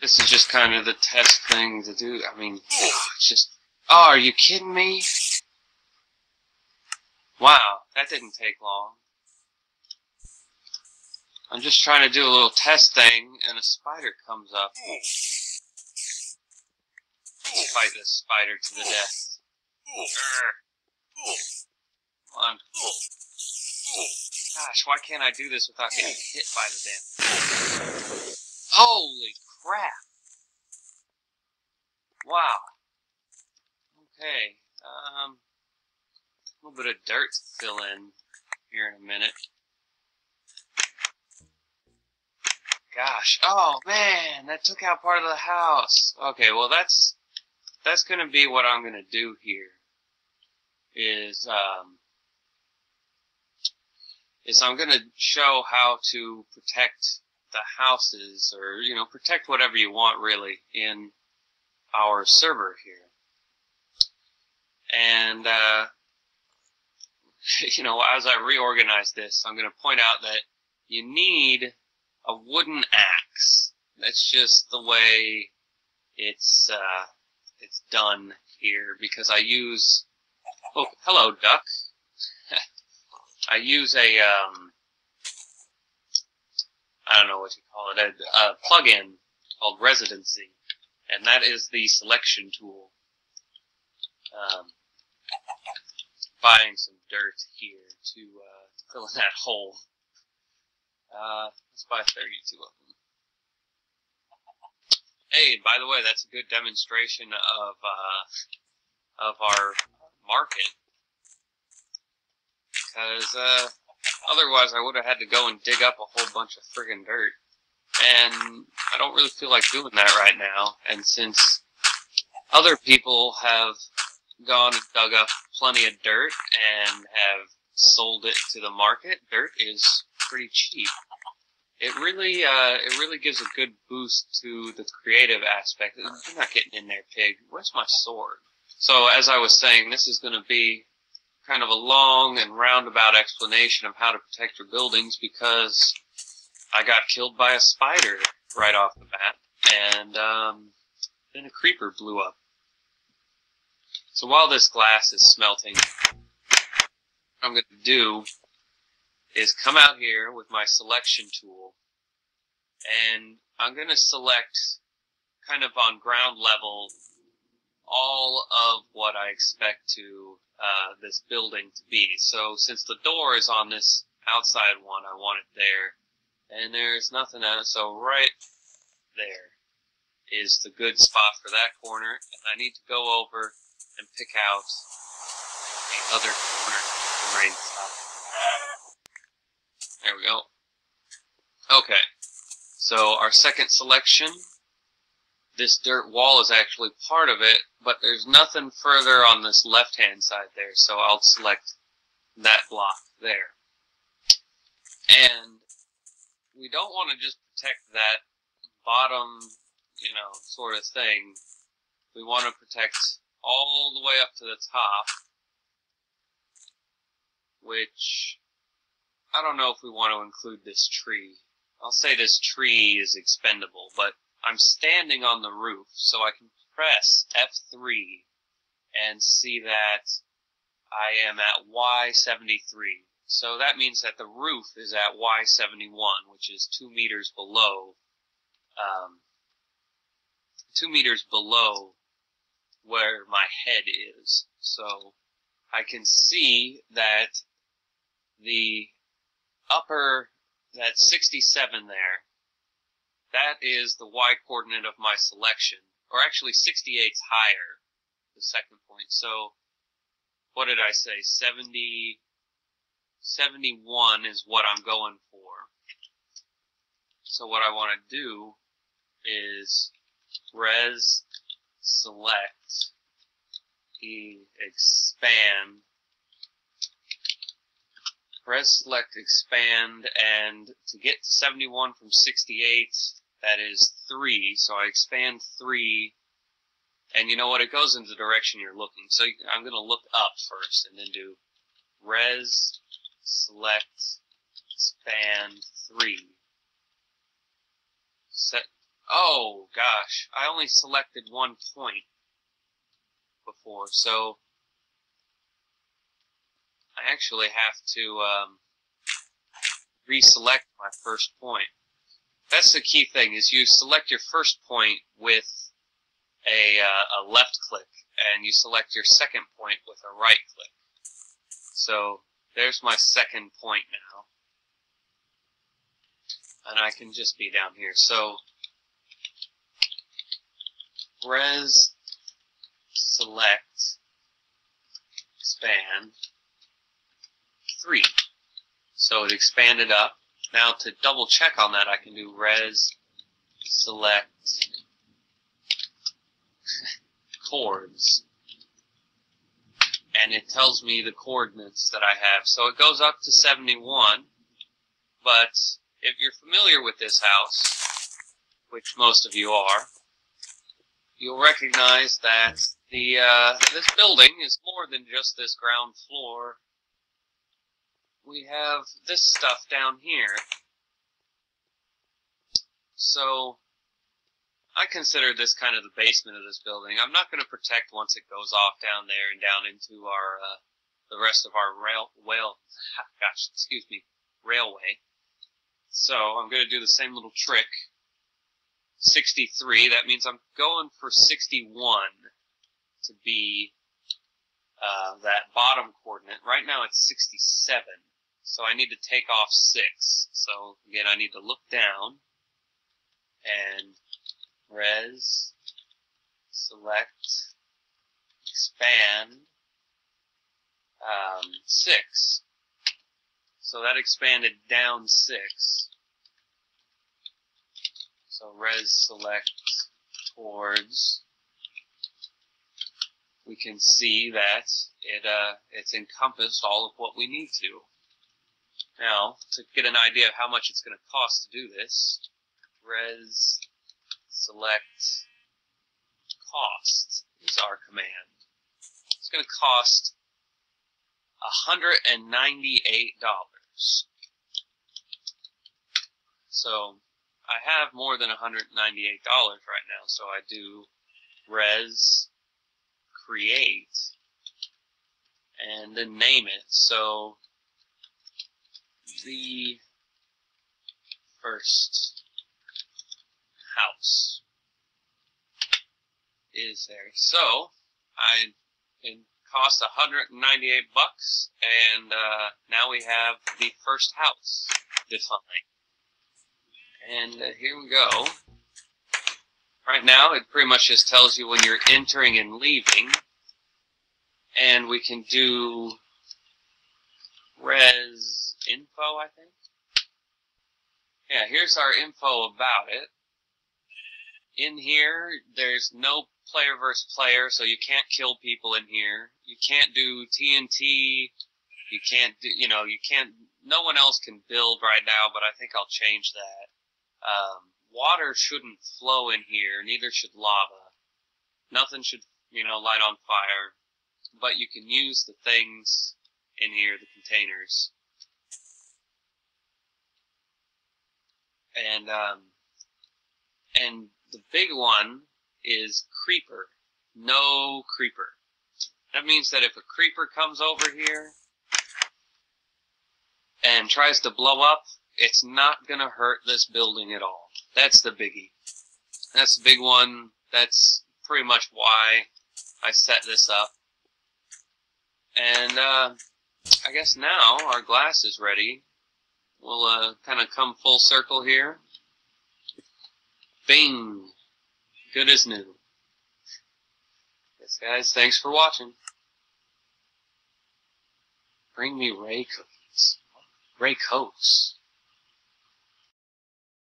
This is just kind of the test thing to do. I mean, it's just... Oh, are you kidding me? Wow, that didn't take long. I'm just trying to do a little test thing, and a spider comes up. Let's fight this spider to the death. Come on. Gosh, why can't I do this without getting hit by the damn... Holy crap! Wow. Okay, a little bit of dirt to fill in here in a minute. Gosh, oh man, that took out part of the house. Okay, well that's gonna be what I'm gonna do here. Is I'm gonna show how to protect the houses, or protect whatever you want really in our server here. And as I reorganize this, I'm gonna point out that you need a wooden axe. That's just the way it's done here, because I use... Oh, hello, duck. I use a, I don't know what you call it, a plug-in called Residency, and that is the selection tool. Buying some dirt here to fill in that hole. Let's buy 32 of them. Hey, by the way, that's a good demonstration of our market. Because otherwise I would have had to go and dig up a whole bunch of friggin' dirt. And I don't really feel like doing that right now. And since other people have gone and dug up plenty of dirt and have sold it to the market, dirt is pretty cheap. It really gives a good boost to the creative aspect. You're not getting in there, pig. Where's my sword? So, as I was saying, this is going to be kind of a long and roundabout explanation of how to protect your buildings, because I got killed by a spider right off the bat, and then a creeper blew up. So while this glass is smelting, what I'm going to do is come out here with my selection tool, and I'm going to select, kind of on ground level, all of what I expect to this building to be. So since the door is on this outside one, I want it there, and there's nothing on it, so right there is the good spot for that corner, and I need to go over and pick out the other corner to rain stop. There we go. Okay, so our second selection, this dirt wall is actually part of it, but there's nothing further on this left-hand side there, so I'll select that block there. And we don't want to just protect that bottom, sort of thing. We want to protect all the way up to the top, which I don't know if we want to include this tree. I'll say this tree is expendable, but I'm standing on the roof, so I can press F3 and see that I am at Y73. So that means that the roof is at Y71, which is 2 meters below, 2 meters below where my head is. So I can see that the upper, that 67 there, that is the Y coordinate of my selection. Or actually 68's higher, the second point. So what did I say? 71 is what I'm going for. So what I want to do is res select expand, res select expand, and to get to 71 from 68, that is 3, so I expand 3, and you know what, it goes in the direction you're looking, so I'm going to look up first, and then do res select expand 3. Set. Oh, gosh. I only selected 1 point before, so I actually have to reselect my first point. That's the key thing, is you select your first point with a left click, and you select your second point with a right click. So there's my second point now. And I can just be down here. So res, select, expand, 3. So it expanded up. Now to double check on that, I can do res, select, chords. And it tells me the coordinates that I have. So it goes up to 71, but if you're familiar with this house, which most of you are, you'll recognize that this building is more than just this ground floor. We have this stuff down here. So I consider this kind of the basement of this building. I'm not going to protect once it goes off down there and down into our the rest of our railway. So I'm going to do the same little trick. 63, that means I'm going for 61 to be that bottom coordinate. Right now it's 67, so I need to take off 6. So again, I need to look down and res, select, expand, 6. So that expanded down 6. So res, select, towards. We can see that it's encompassed all of what we need to. Now, to get an idea of how much it's going to cost to do this, res, select, cost is our command. It's going to cost $198. So I have more than $198 right now, so I do res, create, and then name it. So the first house is there. So it cost $198, and now we have the first house defined. And here we go. Right now, it pretty much just tells you when you're entering and leaving. And we can do res info, I think. Yeah, here's our info about it. In here, there's no player versus player, so you can't kill people in here. You can't do TNT. You can't do, no one else can build right now, but I think I'll change that. Water shouldn't flow in here, neither should lava. Nothing should, light on fire. But you can use the things in here, the containers. And the big one is creeper. No creeper. That means that if a creeper comes over here and tries to blow up, it's not going to hurt this building at all. That's the biggie. That's the big one. That's pretty much why I set this up. And I guess now our glass is ready. We'll kind of come full circle here. Bing! Good as new. Yes, guys, thanks for watching. Bring me Ray cookies. Ray Cokes.